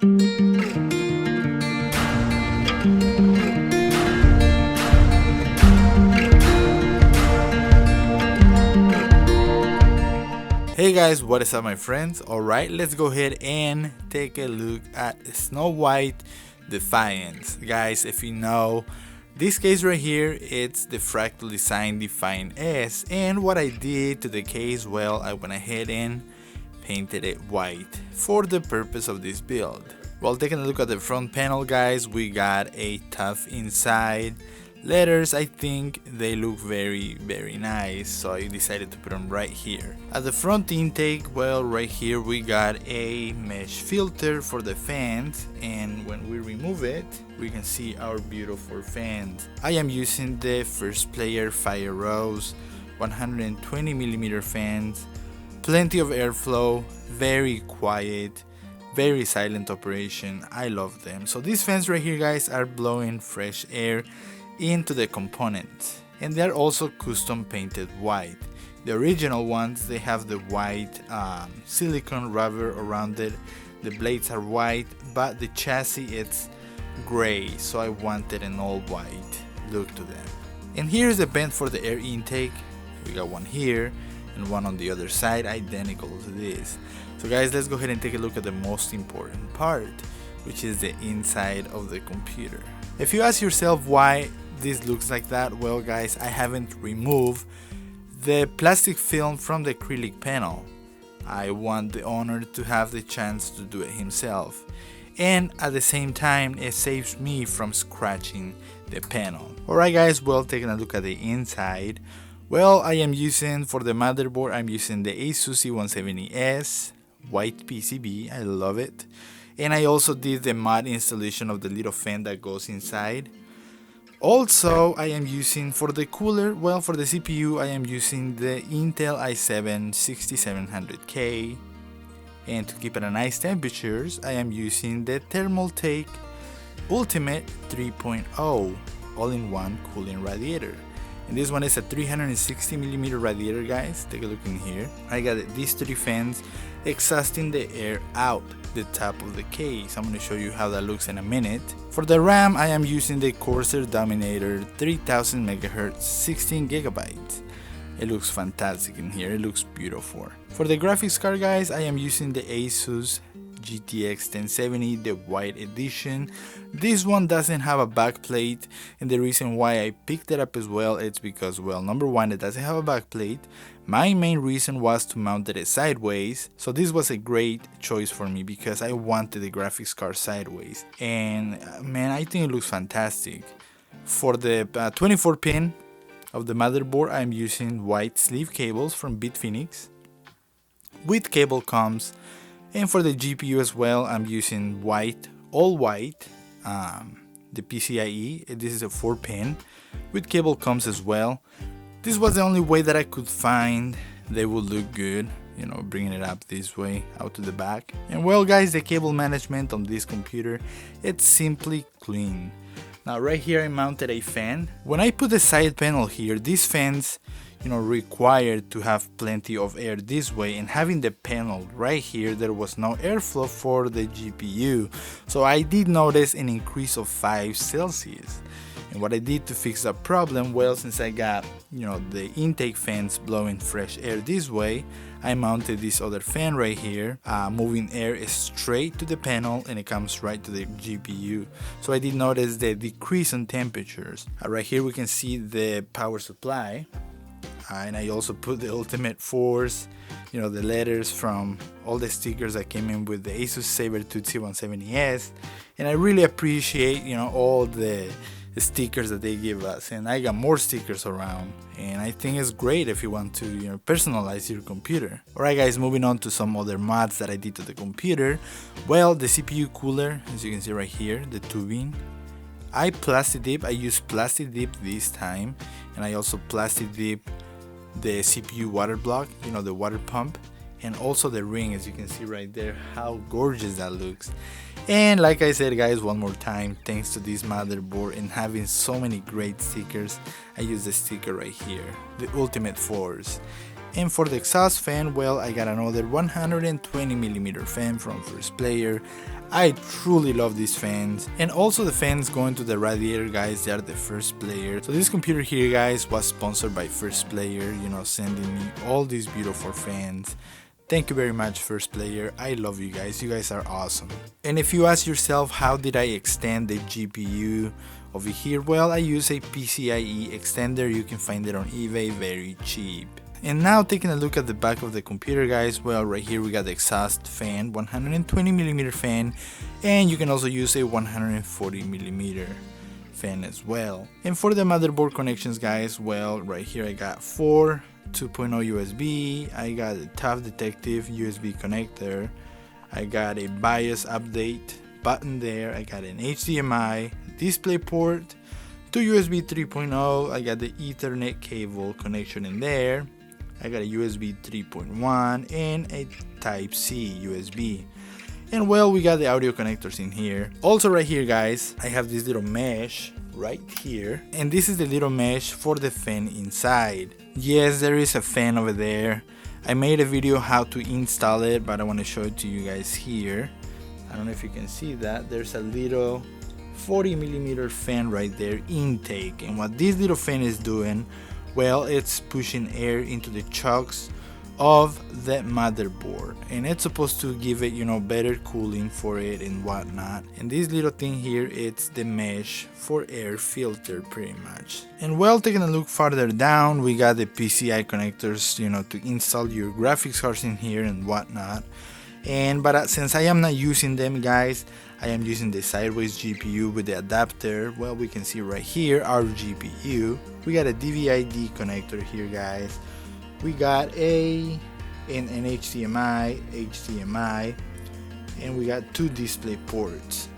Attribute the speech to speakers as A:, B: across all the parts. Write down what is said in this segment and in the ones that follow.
A: Hey guys, what is up my friends? Alright, let's go ahead and take a look at Snow White Defiance. Guys, if you know, this case right here, it's the Fractal Design Defiance, and what I did to the case, well, I went ahead and painted it white for the purpose of this build. Well, taking a look at the front panel, guys, we got a tough inside. Letters, I think they look very nice, so I decided to put them right here. At the front intake, well, right here we got a mesh filter for the fans, and when we remove it, we can see our beautiful fans. I am using the First Player Fire Rose 120mm fans, plenty of airflow, very quiet, very silent operation. I love them. So these fans right here, guys, are blowing fresh air into the components, and they are also custom painted white. The original ones, they have the white silicone rubber around it. The blades are white, but the chassis it's gray, so I wanted an all white look to them. And here's the vent for the air intake. We got one here and one on the other side, identical to this. So guys, let's go ahead and take a look at the most important part, which is the inside of the computer. If you ask yourself why this looks like that, well guys, I haven't removed the plastic film from the acrylic panel. I want the owner to have the chance to do it himself, and at the same time it saves me from scratching the panel. Alright guys, well, taking a look at the inside, well, I am using, for the motherboard, I'm using the Asus Z170S white PCB. I love it. And I also did the mod installation of the little fan that goes inside. Also, I am using, for the cooler, well, for the CPU, I am using the Intel i7 6700k. And to keep it at nice temperatures, I am using the Thermaltake Ultimate 3.0 all-in-one cooling radiator. And this one is a 360mm radiator, guys. Take a look in here. I got these three fans exhausting the air out the top of the case. I'm going to show you how that looks in a minute. For the RAM, I am using the Corsair Dominator 3000 MHz 16GB. It looks fantastic in here, it looks beautiful. For the graphics card, guys, I am using the Asus GTX 1070, the white edition. This one doesn't have a backplate, and the reason why I picked it up as well, it's because, well, number one, it doesn't have a backplate. My main reason was to mount it sideways, so this was a great choice for me because I wanted the graphics card sideways, and man, I think it looks fantastic. For the 24 pin of the motherboard, I'm using white sleeve cables from Bitfinex with cable coms. And for the GPU as well, I'm using white, all white, the PCIe. This is a 4-pin with cable coms as well. This was the only way that I could find they would look good, you know, bringing it up this way out to the back. And well guys, the cable management on this computer, it's simply clean. Now right here I mounted a fan. When I put the side panel here, these fans, you know, required to have plenty of air this way, and having the panel right here, there was no airflow for the GPU, so I did notice an increase of 5 Celsius. And what I did to fix that problem, well, since I got, you know, the intake fans blowing fresh air this way, I mounted this other fan right here, moving air straight to the panel, and it comes right to the GPU. So I did notice the decrease in temperatures. Right here we can see the power supply. And I also put the Ultimate Force, you know, the letters from all the stickers that came in with the Asus SABERTOOTH Z170S, and I really appreciate, you know, all the stickers that they give us, and I got more stickers around, and I think it's great if you want to, you know, personalize your computer. Alright guys, moving on to some other mods that I did to the computer. Well, the CPU cooler, as you can see right here, the tubing, I used plastic dip this time, and I also plastic dip the CPU water block, you know, the water pump, and also the ring, as you can see right there, how gorgeous that looks. And like I said guys, one more time, thanks to this motherboard and having so many great stickers, I use the sticker right here, the Ultimate Force. And for the exhaust fan, well, I got another 120mm fan from First Player. I truly love these fans, and also the fans going to the Radiator, guys, they are the First Player. So this computer here, guys, was sponsored by First Player, you know, sending me all these beautiful fans. Thank you very much, First Player. I love you guys are awesome. And if you ask yourself, how did I extend the GPU over here? Well, I use a PCIe extender. You can find it on eBay very cheap. And now taking a look at the back of the computer, guys, well, right here we got the exhaust fan, 120mm fan, and you can also use a 140mm fan as well. And for the motherboard connections, guys, well, right here I got 4 2.0 USB, I got a Tough Detective USB connector, I got a BIOS update button there, I got an HDMI, DisplayPort, 2 USB 3.0, I got the Ethernet cable connection in there, I got a USB 3.1 and a Type-C USB. And well, we got the audio connectors in here. Also right here, guys, I have this little mesh right here. And this is the little mesh for the fan inside. Yes, there is a fan over there. I made a video how to install it, but I want to show it to you guys here. I don't know if you can see that. There's a little 40mm fan right there, intake. And what this little fan is doing, well, it's pushing air into the chocks of the motherboard, and it's supposed to give it, you know, better cooling for it and whatnot. And this little thing here, it's the mesh for air filter pretty much. And well, taking a look farther down, we got the PCI connectors, you know, to install your graphics cards in here and whatnot. And but since I am not using them, guys, I am using the sideways GPU with the adapter. Well, we can see right here our GPU. We got a DVI-D connector here, guys. We got an HDMI, and we got 2 display ports.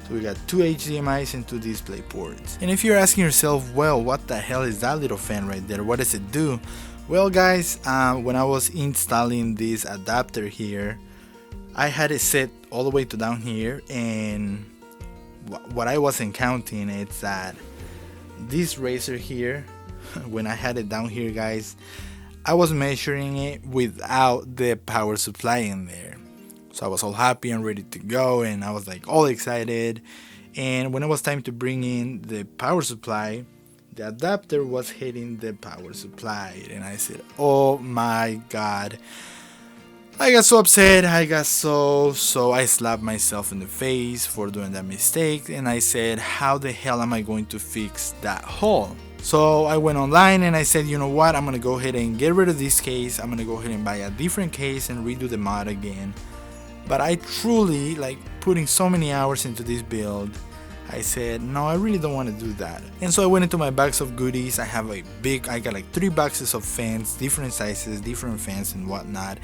A: So we got 2 HDMIs and 2 display ports. And if you're asking yourself, well, what the hell is that little fan right there? What does it do? Well, guys, when I was installing this adapter here, I had it set all the way to down here, and what I wasn't counting is that this razor here, when I had it down here, guys, I was measuring it without the power supply in there. So I was all happy and ready to go, and I was like all excited. And when it was time to bring in the power supply, the adapter was hitting the power supply, and I said, oh my god. I got so upset, I slapped myself in the face for doing that mistake, and I said, how the hell am I going to fix that hole? So I went online and I said, you know what, I'm gonna go ahead and get rid of this case, I'm gonna go ahead and buy a different case and redo the mod again. But I truly, like, putting so many hours into this build, I said, no, I really don't want to do that. And so I went into my box of goodies. I got like 3 boxes of fans, different sizes, different fans and whatnot.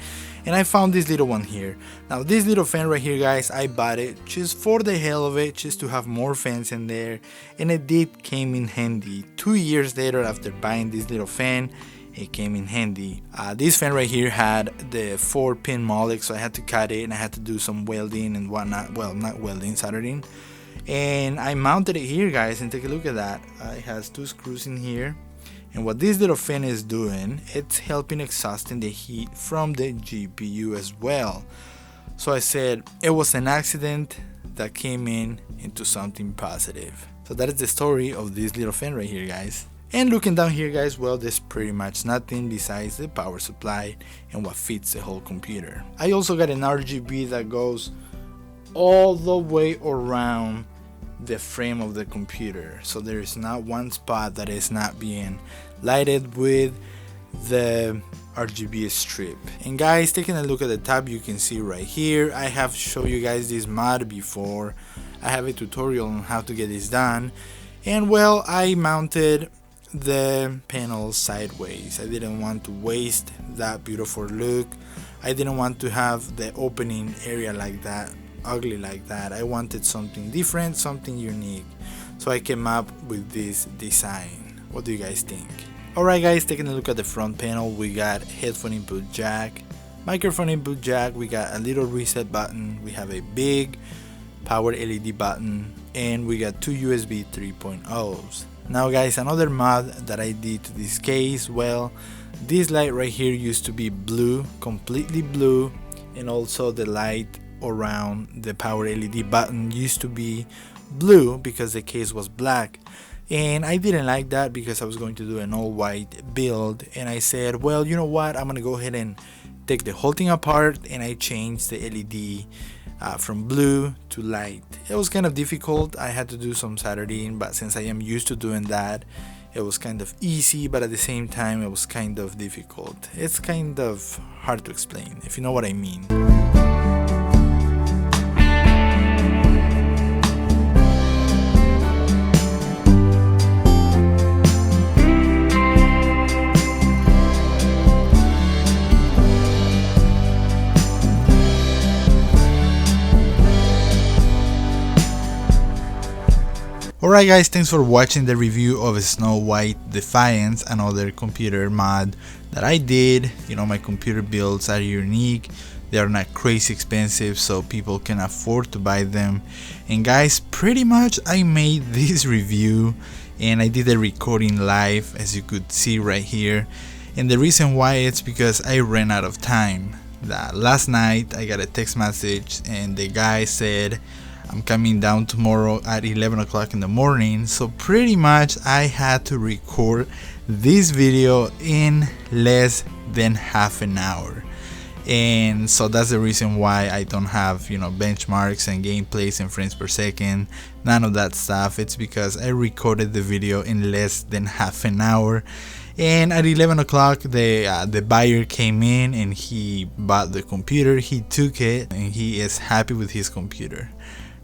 A: And I found this little one here. Now this little fan right here, guys, I bought it just for the hell of it, just to have more fans in there. And it did came in handy. 2 years later after buying this little fan, it came in handy. This fan right here had the 4-pin mullet, so I had to cut it and I had to do some welding and whatnot. Well, not welding, soldering. And I mounted it here, guys, and take a look at that. It has 2 screws in here, and what this little fan is doing, it's helping exhausting the heat from the GPU as well. So I said it was an accident that came into something positive. So that is the story of this little fan right here, guys. And looking down here, guys, well, there's pretty much nothing besides the power supply and what fits the whole computer. I also got an RGB that goes all the way around the frame of the computer, so there is not one spot that is not being lighted with the RGB strip. And guys, taking a look at the top, you can see right here, I have shown you guys this mod before. I have a tutorial on how to get this done. And well, I mounted the panel sideways. I didn't want to waste that beautiful look. I didn't want to have the opening area like that, ugly like that. I wanted something different, something unique. So I came up with this design. What do you guys think? Alright guys, taking a look at the front panel, we got headphone input jack, microphone input jack, we got a little reset button, we have a big power LED button, and we got 2 USB 3.0s. Now guys, another mod that I did to this case, well, This light right here used to be blue, completely blue, and also the light around the power LED button used to be blue because the case was black. And I didn't like that because I was going to do an all white build, and I said, well, you know what, I'm gonna go ahead and take the whole thing apart, and I changed the LED from blue to light. It was kind of difficult. I had to do some soldering, but since I am used to doing that, it was kind of easy, but at the same time it was kind of difficult. It's kind of hard to explain, if you know what I mean. Alright guys, thanks for watching the review of Snow White Defiance, another computer mod that I did. You know, my computer builds are unique, they are not crazy expensive, so people can afford to buy them. And guys, pretty much I made this review and I did a recording live, as you could see right here. And the reason why it's because I ran out of time. Last night I got a text message and the guy said, I'm coming down tomorrow at 11 o'clock in the morning, so pretty much I had to record this video in less than half an hour. And so that's the reason why I don't have, you know, benchmarks and gameplays and frames per second, none of that stuff. It's because I recorded the video in less than half an hour. And at 11 o'clock the buyer came in and he bought the computer, he took it, and he is happy with his computer.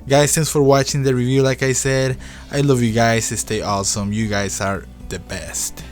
A: Guys, thanks for watching the review. Like I said, I love you guys, stay awesome, you guys are the best.